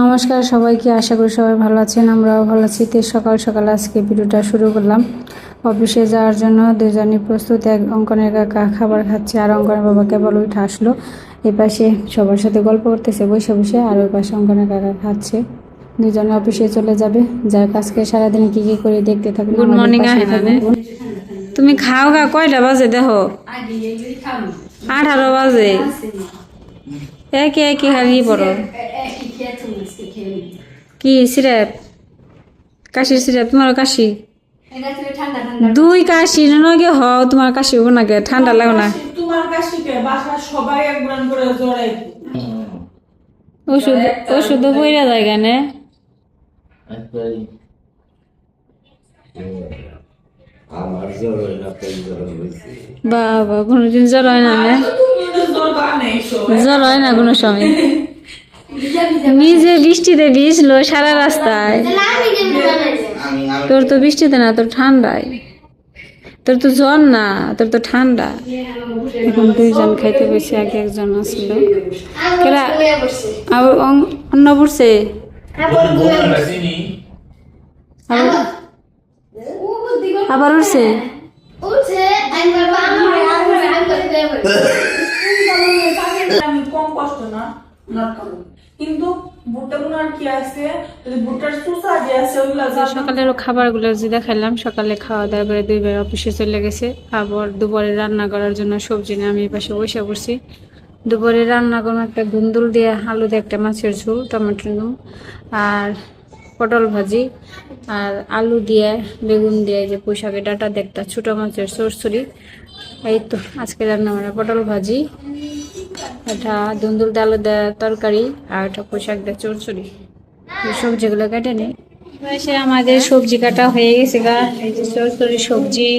নমস্কার সবাইকে, আশা করি সবাই ভালো আছেন। আমরাও ভালো আছি। সকাল সকাল আজকে ভিডিওটা শুরু করলাম। অফিসে যাওয়ার জন্য দুজনই প্রস্তুত। এক অঙ্কনের কাকা খাবার খাচ্ছে আর অঙ্কনের বাবা কেবল উঠে আসলো। এই পাশে সবার সাথে গল্প করতেছে বসে বসে, আর ওই পাশে অঙ্কনের কাকা খাচ্ছে। দুজনে অফিসে চলে যাবে। যাই আজকে সারাদিন কি কি করে দেখতে থাকবে। Good morning. তুমি খাও গা, কয়টা বাজে দেখো? 18 বাজে। একই হারি পড়ো। কি সিরাপ? কাশির সিরাপ? তোমার কাশি? 2 কাশি নাকি হ? তোমার কাশি হবো নাকি? ঠান্ডা লাগো না? তোমার কাশিকে বাসা সবাই একবার করে জড়াই ওষুধ বইরা যায় কেনে? বাবা কোনোদিন জ্বর হয় না? জ্বর হয় না কোনো সময়? নিজে বৃষ্টিতে ভিজলো সারা রাস্তায়। তোর তো বৃষ্টিতে না, তোর ঠান্ডায়। তোর তো জ্বর না, তোর তো ঠান্ডা। এখন দুইজন খাইতে বসে, আগে একজন আসছিল। আবার অন্য পড়ছে। আবার উঠছে। কম কষ্ট না কিন্তু সকালের খাবারগুলো যে দেখালাম, সকালে খাওয়া দাওয়া করে 2 বার অফিসে চলে গেছে। আবার দুপুরে রান্না করার জন্য সবজি নিয়ে আমি পাশে বসে পড়ছি। দুপুরে রান্না করবো একটা ধুন্দুল দিয়ে, আলু দিয়ে একটা মাছের ঝোল, টমেটো নুন আর পটল ভাজি, আর আলু দিয়ে বেগুন দিয়ে যে পুঁইশাকের ডাঁটা দিয়ে একটা ছোটো মাছের চচ্চড়ি। এই তো আজকে রান্না মানে পটল ভাজি, এটা ধুন্দুল দিয়ে আলু দেওয়া তরকারি, আর একটা পুঁইশাক দিয়ে চচ্চড়ি। সবজিগুলো কেটে নিই। এসে আমাদের সবজি কাটা হয়ে গেছে গা। এই যে চচ্চড়ি সবজি,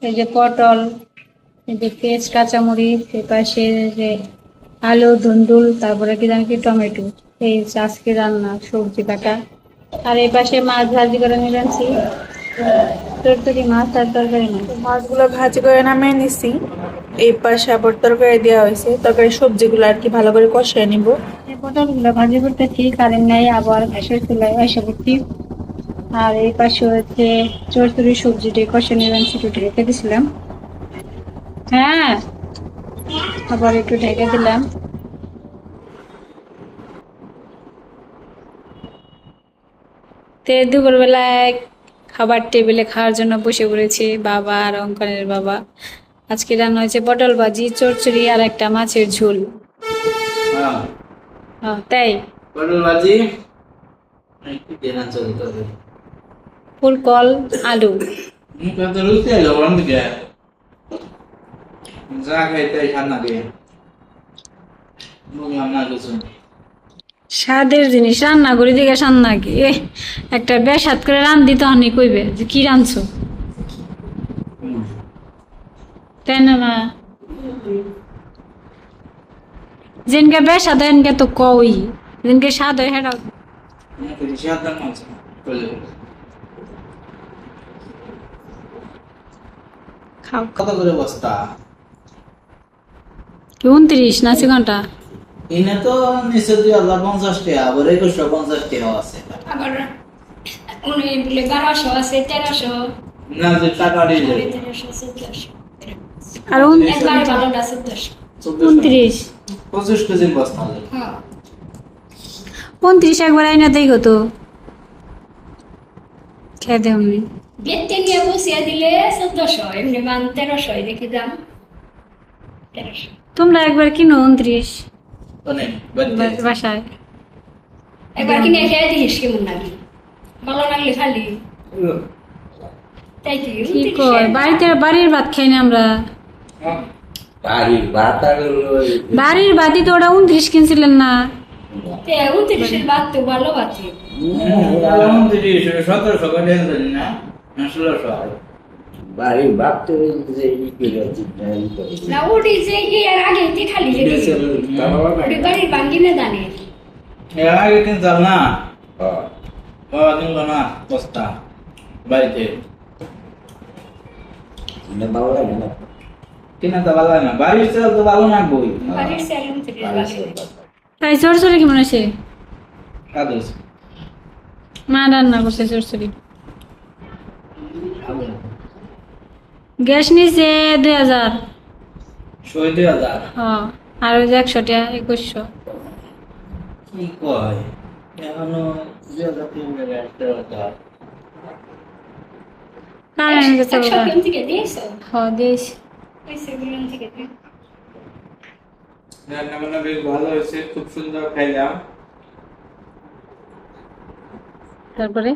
এই যে পটল, এই যে পেঁয়াজ কাঁচামরিচ, এই পাশে যে আলু ধুন্দুল, তারপরে কি জানি কি টমেটো। এই আজকে রান্না সবজি কাটা। আর এই পাশে মাছ ভাজি করে নিয়ে যাচ্ছি। তরকারি মাছ আর তরকারি মাছ, মাছগুলো ভাজি করে নামিয়ে নিছি। এই পাশে আবার তরকারি দেওয়া হয়েছে, তরকারি সবজিগুলো আর কি ভালো করে কষিয়ে নিব। এই পটলগুলো ভাজি করতেছি, কারেন্ট নেই, আবার গ্যাসের চুলায় এসে করছি। আর এই পাশে হচ্ছে চচ্চড়ি সবজিটি কষে নিয়ে যাচ্ছি, একটু ঢেকে দিছিলাম। হ্যাঁ, আবার একটু ঢেকে দিলাম। দুপুরবেলায় খাবার টেবিলে খাওয়ার জন্য বসে পড়েছি বাবা আর অঙ্কনের বাবা। আজকে রান্না হয়েছে পটল ভাজি, চচ্চড়ি আর একটা মাছের ঝোল। তাই পটল ভাজি, ফুলকল আলু। যা খাইতে ঠান্ডা দিয়ে স্বাদের জিনিস রান্না করি দেখে রান্না কি একটা বেসাদ করে রান্ধি, তখনই কইবে যে কি রাঁধছো, তাই না? মা যেনকে বেসাদ হয় এনকে তো কই, যেনকে স্বাদ হয় হেটাও খাও। কত করে বস্তা? 29 না 50 ঘন্টা? এনে তো নিচে 2050 টাকা, আবার 2150 টাকা আছে। আবার উনি বলে 1200 আছে, 1300, না যে টাকা দিয়ে 1300, 1400, আর একবার ভালোটা 1400। 29 25 কেজির বস্তা। হ্যাঁ 29 একবার আইনা দেই হতো, খেয়ে দেও নি। বেতে নিয়ে বসিয়ে দিলে 1400, এমনি মান 1300 রেখে দাম 1300। তোমরা একবার কিনো 29 মানে বাড়িতে বাসায়। একবার কিনে খেয়ে দিস কেমন লাগে, ভালো লাগলে খালি তাই কি কি কয়, বাড়ির ভাত খাই না আমরা? বাড়ির ভাতই তো ওটা 29 কিনছিলেন না? 29 বাদ তো ভালো বাদ। 1700 করে দেন না, 1600। বাড়ির বাপ তো না ওটি যে এর আগে তে খালি ওটি বাড়ির বাঙ্গিনে দানে এর আগে কিন্তু না বাবা দিন না বস্তা বাড়িতে ভালো লাগে না। কিনা তো ভালো না, বাড়ির চাল তো ভালো না বই। বাড়ির সেলুন থেকে লাগে। তাই চড়চড়ে কেমন আছে? কাদুস মা রান্না করছে চচ্চড়ি। গ্যাস নিছে 2000। 2000 হ্যাঁ, আর ওই যে 100 টাকা 2100। কি কয় এখনো 2000 কারেন্ট গেছে একশো বাবা। কেন থেকে দিয়েছো? হ্যাঁ দিয়েছি। ওই সেগুলোন থেকে দিয়ে। রান্না বান্না বেশ ভালো হয়েছে, খুব সুন্দর খাইলাম। তারপরে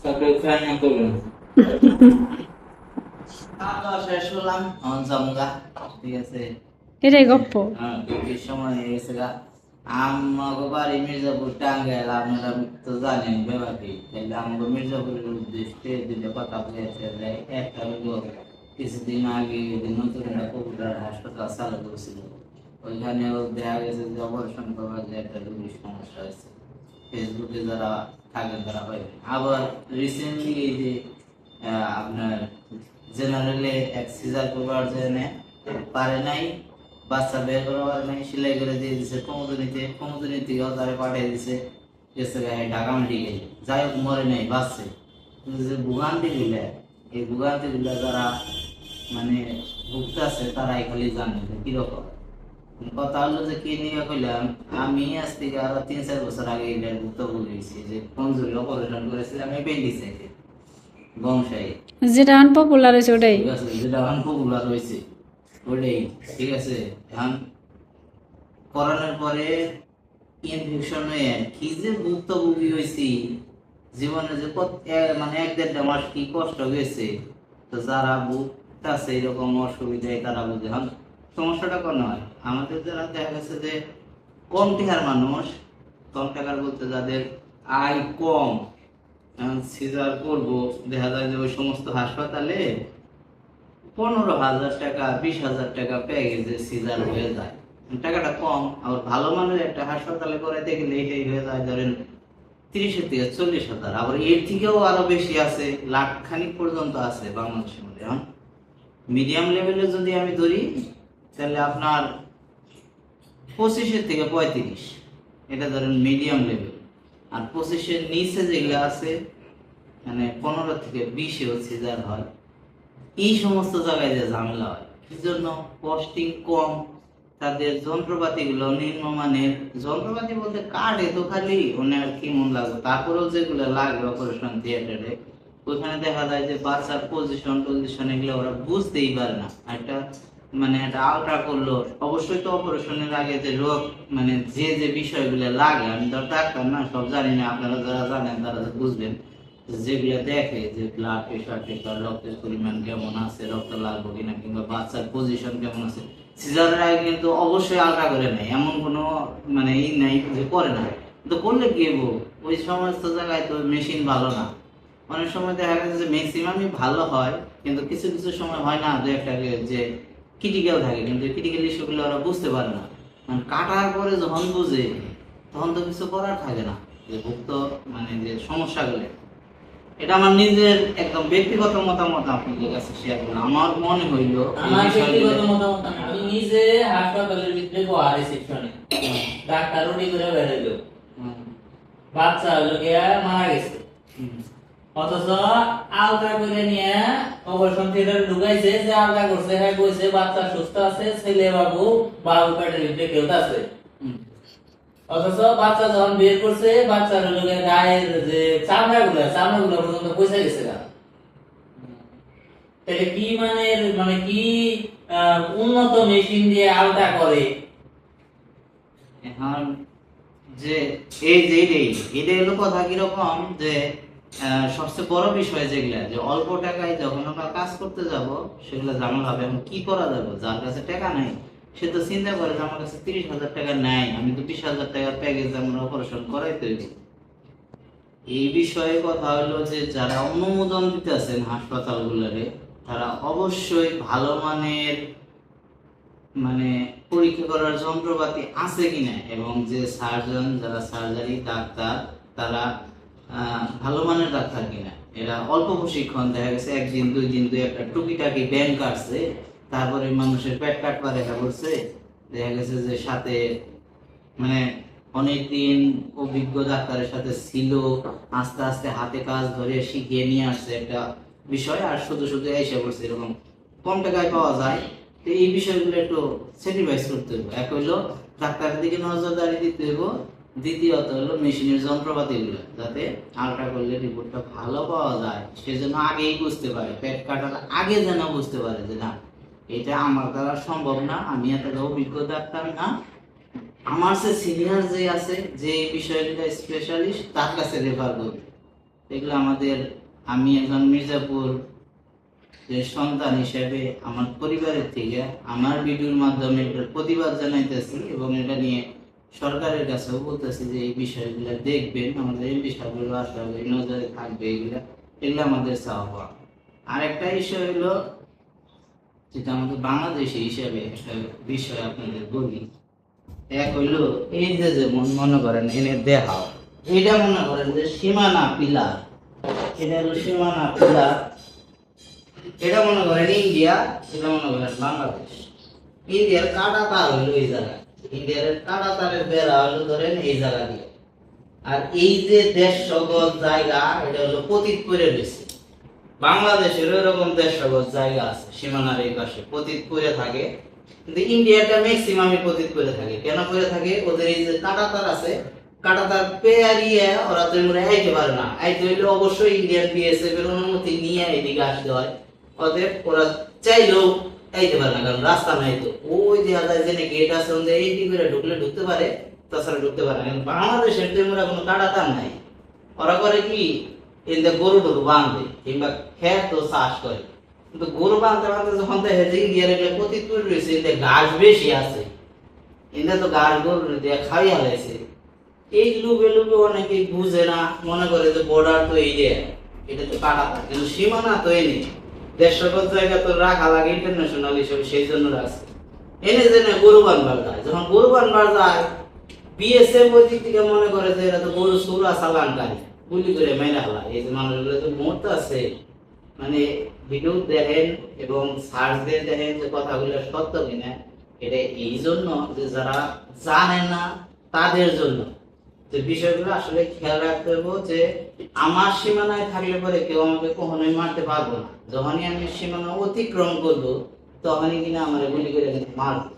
তারপরে রান্না করলাম। খাওয়া শেষ হলাম, এখন জামগা। ঠিক আছে, এটাই গপ্প। দুপুরের সময় হয়ে গেছে গা। আমাকে বাড়ি মির্জাপুর টাঙ্গাইল, আপনারা তো জানেন ব্যাপারটি। তাহলে আমাকে মির্জাপুরের উদ্দেশ্যে দুটো কথা বলেছে যে একটা হলো কিছুদিন আগে যে নতুন একটা কবুতর হাসপাতাল চালু করেছিল, ওইখানেও দেখা গেছে যে অপারেশন করার যে একটা রোগীর সমস্যা হয়েছে। ফেসবুকে যারা থাকেন তারা পাইবেন। আবার রিসেন্টলি এই যে আপনার জেনারেলে এক সিজার করবার জন্য পারে নাই, বাচ্চা বের করা পারে নাই, সেলাই করে দিয়ে দিছে কমুদুনি থেকেও তারা পাঠিয়ে দিছে গেছে ঢাকা মেডিকেল। যাই হোক মরে নাই, বাঁচছে। কিন্তু যে ভোগান্তি গুলা, এই ভোগান্তি গুলা যারা মানে ভুগতেছে তারাই খালি জানে যে কিরকম। কথা হলো যে কি নিয়ে কইলাম, আমি আজ থেকে আরো 3-4 বছর আগে এটার ভুক্তভোগী হয়েছি। যে কমজোরি অপারেশন করেছিলাম অ্যাপেন্ডিসাইটিস বংশাই, যেটা আনপপুলার হয়েছে ওটাই। ঠিক আছে, যেটা আনপপুলার হয়েছে ওটাই। ঠিক আছে, এখন করানোর পরে ইনফেকশন হয়ে কি যে ভুক্তভোগী হয়েছি, জীবনে যে মানে 1-1.5 মাস কি কষ্ট গেছে। তো যারা ভুগতেছে এরকম অসুবিধায় তারা বুঝে। এখন সমস্যাটা কোন হয়, আমাদের যারা দেখা গেছে যে কম টাকার মানুষ, কম টাকার বলতে যাদের আয় কম, সিজার করবো, দেখা যায় যে ওই সমস্ত হাসপাতালে 15,000 টাকা 20,000 টাকা প্যাকেজে সিজার হয়ে যায়। টাকাটা কম। আবার ভালো মানের একটা হাসপাতালে করাইতে গেলে এটাই হয়ে যায় ধরেন 30 থেকে 40,000। আবার এর থেকেও আরো বেশি আছে, লাখ খানিক পর্যন্ত আছে বাংলাদেশের মধ্যে। এখন মিডিয়াম লেভেলে যদি আমি ধরি তাহলে আপনার 25 থেকে 35, এটা ধরেন মিডিয়াম লেভেল। আর 25-এর নিচে যেগুলো আছে মানে 15 থেকে 20-এও সিজার হয়। এই সমস্ত জায়গায় যে ঝামেলা হয়, কি জন্য? কস্টিং কম, তাদের যন্ত্রপাতি গুলো নিম্নমানের। যন্ত্রপাতি বলতে কার্ডে তো খালি ওনার কি মন লাগবে, তারপরেও যেগুলো লাগে অপারেশন থিয়েটারে ওইখানে দেখা যায় যে বাচ্চার পজিশন এগুলো ওরা বুঝতেই পারে না। একটা মানে একটা আলট্রা করলো, অবশ্যই তো অপারেশনের আগে যে রোগ মানে যে বিষয়গুলো লাগে, আমি তো ডাক্তার না, সব জানি না, আপনারা যারা জানেন তারা বুঝবেন। যেগুলো দেখে যে ব্লাড প্রেশার, রক্তের পরিমাণ কেমন আছে, রক্ত লাগবে কিনা, কিংবা বাচ্চার পজিশন কেমন আছে, সিজারের আগে কিন্তু অবশ্যই আলট্রা করে নেয়, এমন কোনো মানে ই নাই যে করে না। তো করলে কি হবো, ওই সমস্ত জায়গায় তো মেশিন ভালো না। অনেক সময় দেখা গেছে যে ম্যাক্সিমামই ভালো হয়, কিন্তু কিছু কিছু সময় হয় না যে একটা যে ক্রিটিক্যাল থাকে, কিন্তু ক্রিটিক্যাল ইস্যুগুলো ওরা বুঝতে পারে না। মানে কাটার পরে যখন বুঝে তখন তো কিছু করার থাকে না, যে ভুক্ত মানে যে সমস্যাগুলো। এটা আমার নিজের একদম ব্যক্তিগত মতামত আপনাদের কাছে শেয়ার করলাম। আমার মনে হইল আমার ব্যক্তিগত মতামত না, আমি নিজে হাসপাতালের ভিতরে গোয়া রিসেপশনে ডাক্তার রুটি করে বেড়াইলো, বাচ্চা হলো গিয়া মারা গেছে, অথচ আলট্রা করে নিয়ে অপারেশন থিয়েটারে ঢুকাইছে। যে আলট্রা করছে হ্যাঁ কইছে বাচ্চা সুস্থ আছে, ছেলে বাবু পেটের ভিতরে কেউ আছে। অথচ বাচ্চা যখন বের করছে, বাচ্চার হলো গায়ের যে চামড়াগুলো পর্যন্ত পয়সা গেছে গা। তাহলে কি মানে কি উন্নত মেশিন দিয়ে আলট্রা করে। এখন যে এই যে এটাই হলো কথা কিরকম, যে সবচেয়ে বড় বিষয় যেগুলা, যে অল্প টাকায় যখন আমরা কাজ করতে যাব সেগুলো ঝামেলা হবে। এখন কি করা যাবে, যার কাছে টাকা নাই সে তো চিন্তা করে যে আমার কাছে 30,000 টাকা নাই, আমি তো 20,000 টাকার প্যাকেজ আমরা অপারেশন করাইতে হইবে। এই বিষয়ে কথা হলো যে যারা অনুমোদন দিতেছেন হাসপাতালগুলোরে, তারা অবশ্যই ভালো মানের মানে পরীক্ষা করার যন্ত্রপাতি আছে কিনা, এবং যে সার্জন যারা সার্জারি ডাক্তার তারা ভালো মানের ডাক্তার কিনা। এরা অল্প প্রশিক্ষণ, দেখা গেছে 1 দিন 2 দিন একটা টুকিটাকি ব্যায়াম কাটছে, তারপরে মানুষের পেট কাটবা দেখা করছে, দেখা গেছে যে সাথে মানে অনেকদিন অভিজ্ঞ ডাক্তারের সাথে ছিল, আস্তে আস্তে হাতে কাজ ধরে শিখিয়ে নিয়ে আসছে একটা বিষয়, আর শুধু শুধু এসে পড়ছে এরকম কম টাকায় পাওয়া যায়। তো এই বিষয়গুলো একটু স্যাক্রিফাইস করতে হবে। এক হইলো ডাক্তারের দিকে নজরদারি দিতে হইব, দ্বিতীয়ত হলো মেশিনের যন্ত্রপাতিগুলো যাতে আলট্রা করলে রিপোর্টটা ভালো পাওয়া যায়, সেজন্য আগেই বুঝতে পারে, পেট কাটার আগে যেন বুঝতে পারে যে না এটা আমার দ্বারা সম্ভব না, আমি এতটা অভিজ্ঞ ডাক্তার না, আমার সে সিনিয়র যে আছে যে বিষয়গুলো স্পেশালিস্ট তার কাছে রেফার করবে। এগুলো আমাদের, আমি একজন মির্জাপুর যে সন্তান হিসেবে আমার পরিবারের থেকে আমার ভিডিওর মাধ্যমে এটার প্রতিবাদ জানাইতেছি এবং এটা নিয়ে সরকারের কাছেও বলতেছি যে এই বিষয়গুলো দেখবেন, আমাদের এই বিষয়গুলো আসলে নজরে থাকবে, এগুলো আমাদের চাওয়া। আর একটা বিষয় হলো যেটা আমাদের বাংলাদেশি হিসেবে একটা বিষয় আপনাদের বলি, এক হইলো এই যে যেমন মনে করেন এনে দেখাও, এটা মনে করেন যে সীমানা পিলার, এটা হলো সীমানা পিলার, এটা মনে করেন ইন্ডিয়া, এটা মনে করেন বাংলাদেশ। ইন্ডিয়ার কাটা তার হইলো এই জায়গা, ইন্ডিয়ার কাটা তারের বেড়া হইলো ধরেন এই জায়গা দিয়ে, আর এই যে 150 গজ জায়গা এটা হলো পতিত করে রয়েছে। বাংলাদেশের এরকম 150 গজ জায়গা আছে সীমানার এই পাশে পতিত করে থাকে, কিন্তু ইন্ডিয়াটা ম্যাক্সিমামই পতিত করে থাকে। কেন করে থাকে? ওদের এই যে কাটা তার আছে, কাটা তার পেয়ারিয়ে ওরা তো এমনি আইতে পারে না, আইতে হইলে অবশ্যই ইন্ডিয়ান বিএসএফ এর অনুমতি নিয়ে এদিকে আসতে হয়। অতএব ওরা চাইলেও আইতে পারে না, কারণ রাস্তা নাই। তো ওই দেখা যায় যে গেট আছে, এই দিক করে ঢুকলে ঢুকতে পারে, তাছাড়া ঢুকতে পারে না। কিন্তু বাংলাদেশের তেমরা কোনো কাটা তার নাই। ওরা করে কি, এতে গরু টরু বাঁধে কিংবা খেত ও চাষ করে, কিন্তু গরু বাঁধতে বাঁধতে যখন দেখে যে ইন্ডিয়ার এগুলো প্রতি তৈরি রয়েছে, এতে ঘাস বেশি আছে, এতে তো ঘাস গরু দিয়ে খাই হালাইছে। এই লুবে লুবে অনেকে বুঝে না, মনে করে যে বর্ডার তো এই যে এটা তো কাটা, কিন্তু সীমানা তো এনে 150 গজ জায়গা তো রাখা লাগে ইন্টারন্যাশনাল হিসেবে, সেই জন্য রাখছে। এনে যে গরু বানবার যায়, যখন গরু বানবার যায় বিএসএফ ওই দিক থেকে মনে করে যে এরা তো গরু সুরা চালানকারী, গুলি করে মেরে হালায়। এই যে মানুষগুলো তো মরতে আছে, মানে ভিডিও দেখেন এবং সার্চ দিয়ে দেখেন যে কথাগুলো সত্য কিনা। এটা এই জন্য যে যারা জানে না তাদের জন্য, যে বিষয়গুলো আসলে খেয়াল রাখতে হবে যে আমার সীমানায় থাকলে পরে কেউ আমাকে কখনোই মারতে পারবো না, যখনই আমি সীমানা অতিক্রম করবো তখনই কিনা আমার গুলি করে মারবো,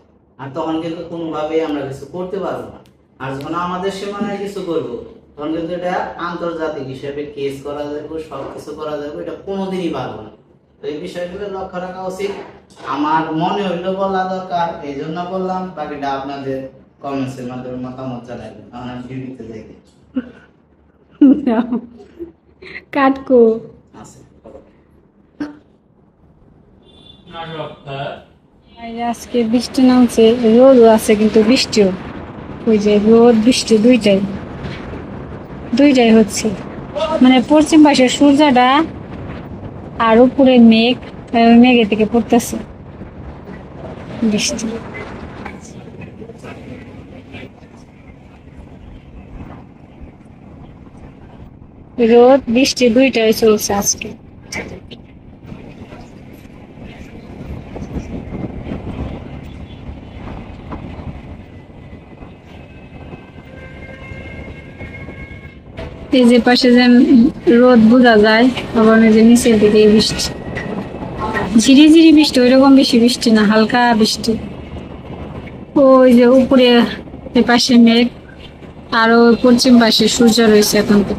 আর তখন কিন্তু কোনোভাবেই আমরা কিছু করতে পারবো না। আর যখন আমাদের সীমানায় কিছু করবো তখন কিন্তু এটা আন্তর্জাতিক হিসেবে কেস করা যাবে, সবকিছু করা যাবে, এটা কোনোদিনই পারবো না। তো এই বিষয়গুলো লক্ষ্য রাখা উচিত, আমার মনে হইলো বলা দরকার, এই জন্য বললাম। বাকিটা আপনাদের কমেন্টসের মাধ্যমে মতামত জানাবেন। এখন আমি ভিডিওতে দেখি কাটকো আছে বাইরে আজকে বৃষ্টি নামছে, রোদও আছে কিন্তু বৃষ্টিও, ওই যে রোদ বৃষ্টি দুইটাই হচ্ছে। মানে পশ্চিম পাশের সূর্যটা আর উপরে মেঘ, মেঘে থেকে পড়তেছে বৃষ্টি। রোদ বৃষ্টি দুইটাই চলছে আজকে। এই যে পাশে যে রোদ বোঝা যায়, আবার এই যে নিচের দিকে বৃষ্টি, ঝিরিঝিরি বৃষ্টি, ওইরকম বেশি বৃষ্টি না, হালকা বৃষ্টি। ওই যে উপরে এ পাশে মেঘ, আর ওই পশ্চিম পাশে সূর্য রয়েছে এখন তো।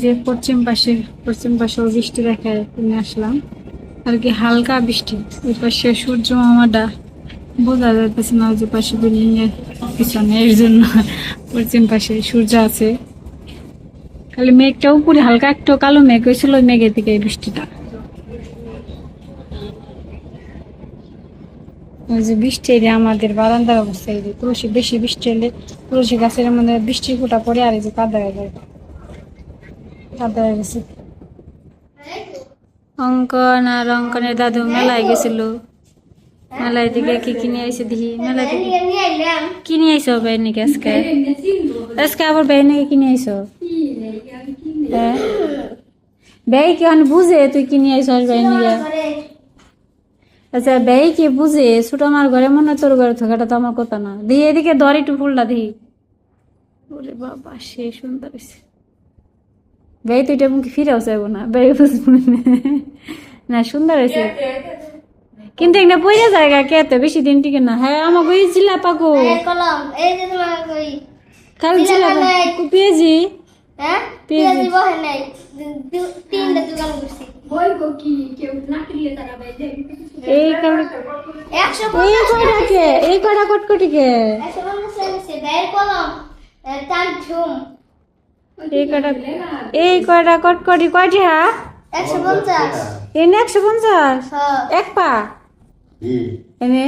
যে পশ্চিম পাশেও বৃষ্টি দেখা নিয়ে আসলাম আর কি, হালকা বৃষ্টি। ওই পাশে সূর্য মামাটা বোঝা যাইতেছে না, ওই যে পাশে বিল্ডিং এর পিছনে, এর জন্য পশ্চিম পাশে সূর্য আছে, খালি মেঘটা উপরে হালকা একটু কালো মেঘ হয়েছিল, ওই মেঘের দিকে এই বৃষ্টিটা। ওই যে বৃষ্টি এলে আমাদের বারান্দার অবস্থা, এই যে তুলসী, বেশি বৃষ্টি হলে তুলসী গাছের মধ্যে বৃষ্টির ফোঁটা পড়ে, আর এই যে কাদা হয়ে যায়, কাদা হয়ে গেছে। অঙ্কন আর অঙ্কনের দাদু মেলায় গেছিল, মেলায় থেকে কি কিনে আইছে দেখি, মেলায় থেকে নিয়ে আইলাম কি নিয়ে আইছো বেনিকে আজকে? আজকে আবার বেনিকে কিনে আইছো? হ্যাঁ বেই কি অন বুঝে তুই কিনে আইছো বেনিকে? করে আচ্ছা বেই কি বুঝে? ছোট আমার ঘরে মনে হয় তোর ঘরে থাকাটা তো আমার কথা না। দিয়ে এদিকে ধর একটু ফুলটা দিই। ওরে বাবা সে সুন্দর হয়েছে। বেই তুই এটা মুখে ফিরেও চাইবো না, বেই বুঝবো না। সুন্দর হয়েছে কিন্তু একটা পয়সা জায়গা কে তো বেশি দিন টিকে না। হ্যাঁ আমাকে ওই জিলা পাকো এই কলম এই যে তোমার কই খালি জিলা পেয়েছি। হ্যাঁ পেঁয়াজি বহে নাই তিনটা দোকান করছি বই গো কি কেউ না কিনলে তারা ভাই দেখ এই কারণে 150 এই কয়টা কটকটিকে 150 বের কলম তার ঝুম এই কয়টা কটকটি কয়টি? হ্যাঁ 150 এনে 150 হ্যাঁ এক পা এনে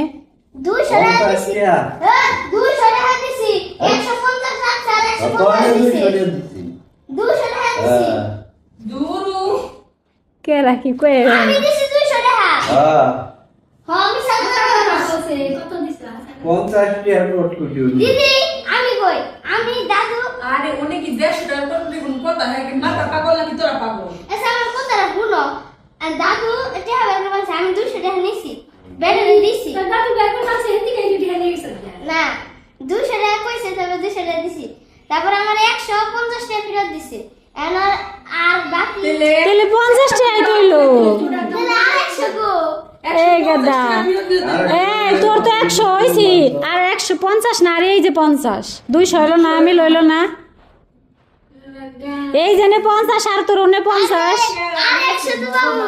200 টাকা দিছি হ্যাঁ 200 টাকা দিছি 150 টাকা আর 150 দিছি 200 টাকা দিছি কে রাখি কয়ে আমি দিছি 200 টাকা হ্যাঁ আমি সাথে কত দিছিস 50 টাকা নোট করছি দিদি আমি কই আমি দাদু আরে উনি কি 150 টাকা করে দেখুন কথা হয় কি মাথা পাগল নাকি তোরা পাগল এসে আমার কথাটা শুনো আর দাদু এটা হবে না বলছে আমি 200 টাকা নিছি বেতন দিছি দাদু বেতন আছে হিন্দি কে টাকা নিয়েছে না 200 টাকা কইছে তবে 200 টাকা দিছি তারপর আমার 150 টাকা ফেরত দিছি আর বাকি তাহলে 50 টাকা কইলো। তাহলে আর 100 গো এই গাদা এই তোর তো 100 হইছি আর 150 না। আর এই যে 50 200 হইলো না, আমি লইলো না। এই জেনে 50 আর তোর ওনে 50 আর 100 তো বাবু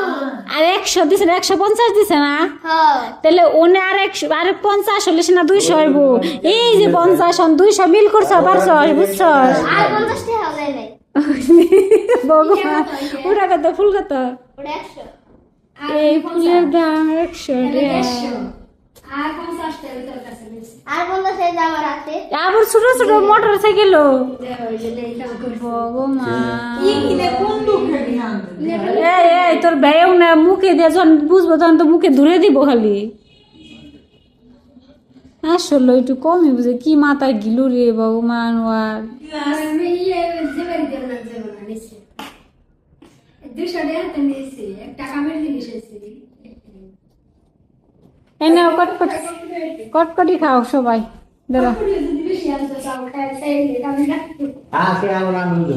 আর 100 দিছে 150 দিছে না। হ্যাঁ তাহলে ওনে আর 100 আর 50 হলে না 200 হইব। এই যে 50 আর 200 বিল করছ পারছস বুঝছস? আর 50 টাকা হবে নাই ভগবান ওটা কত ফুল কত? ওটা 100 এই ফুলের দাম 100 টাকা। আর 50 টাকা তোর কাছে নিছি আর 50 টাকা আমার হাতে আবার ছোট ছোট মোটর সাইকেল ভগবান এই তোর ভাইও না মুখে দিয়ে যখন বুঝবো তখন তো মুখে ধরে দিব খালি। আসলে একটু কমই বুঝে কি মাথায় গিলু রে ভগবান। আর আমি জেবারি দেব না নিছি 200 টাকা নিছি একটা কামের জিনিস আছে এনে কটকটি খাও সবাই দাঁড়া। আছে আমার আনন্দ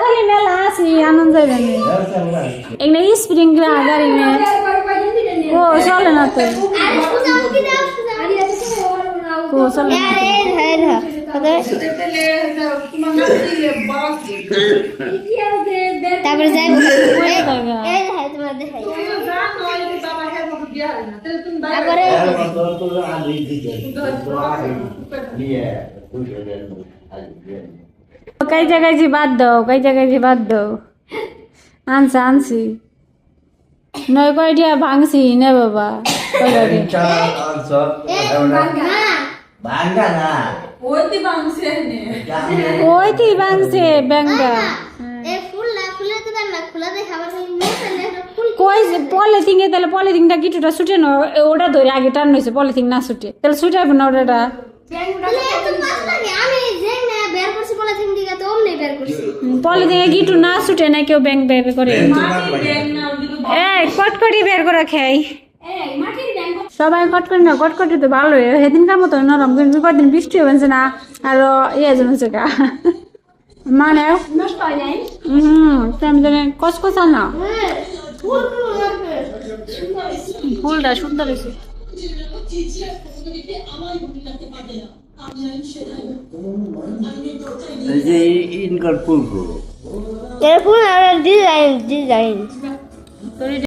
খালি মেলা আছি আনন্দ যাবে না এখানে স্প্রিং গাড়ি নে ও চলে না তো ও চলে না তারপরে যাই তোমার দেখাই তারপরে কই জায়গায় যে বাদ দাও আনছি নয় কয়টা ভাঙছি না বাবা ভাঙ্গা না ওইতে বাংছে নে ওইটি ভাঙছে ব্যাঙ্গা এই ফুললা ফুলে তো না খোলা দে খাবার ফুল কই যে পলিথিনে তাহলে পলিথিনটা গিটুটা ছুটে না ওটা ধরে আগে টান হয়েছে পলিথিন না ছুটে তাহলে ছুটাইব না ওটা আমি যে না বের করছি বলে থিং দিকে তো অমনি বের করছি পলিথিনে গিটু না ছুটে না কেউ ব্যাং ব্যাগ করে এই কটকটি বের করে খাই এই মাটির ব্যাংক সবাই কটকটি তো ভালোই সেদিনকার মতো নরম কিন্তু কদিন বৃষ্টি হয়েছে না আর ইয়ে জমেছে গা মানে নষ্ট হয় নাই আমি জানি কসকসা না ফুল ফুলটা সুন্দর হয়েছে এই যে ইনকার ফুল এর ফুল আর ডিজাইন